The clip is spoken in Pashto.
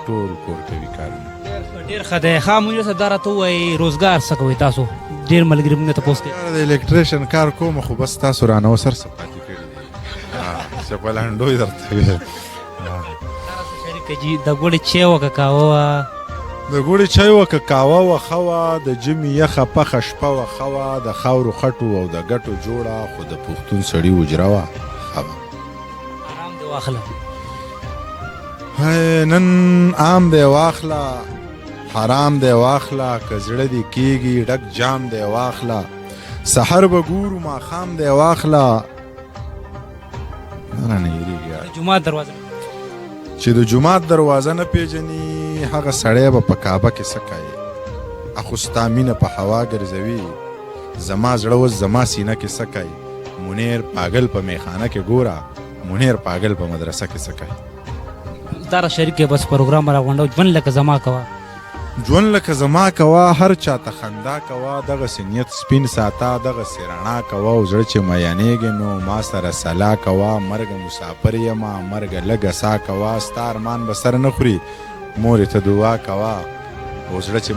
ټول کور کوي کارونه. ډېر ښه دی. ښه مونږ صاحب دا راته ووایئ روزګار څه کوئ تاسو؟ ډېر ملګري مونږ تپوس کوي. د الکتریشن کار کوم خو بس تاسو رانه وسر څه پاتې کړي دي چې په لنډو یې درته ویل. شریکه جي د ګوړې چای وه که قهوه وه؟ د ګوړې چای وه که قهوه وه ښه وه، د ژمي یخه پخه شپه وه ښه وه، د خاورو خټو او د ګټو جوړه خو د پښتون سړي اجره وه ښه وه. آرام دې واخله. نن عام دی واخله، حرام دی واخله، که زړه دې کېږي ډک جام دی واخله، سحر به ګورو ماښام دی واخله. رانه هېرېږي جومات دروازه چې د جومات دروازه نه پیژني هغه سړی به په کعبه کې څه کوي. اخو ستا مینه په هوا ګرځوي، زما زړه اوس زما سینه کې څه کوي. منیر پاگل په میخانه کې ګوره، منیر پاگل په مدرسه کې څه کوي. داره شریک بس پروګرام راغونډو ژوند لکه زما کوه. ژوند لکه زما کوه، هر چاته خندا کوه، دغسې نیت سپین ساته، دغسې رڼا کوه او زړه چې میانېږي نو ما سره سلا کوه. مرګه مسافر یمه، مرګه لږه سا کوه، ستا ارمان به سر نه خوري مورې ته دعا کوه او زړه چې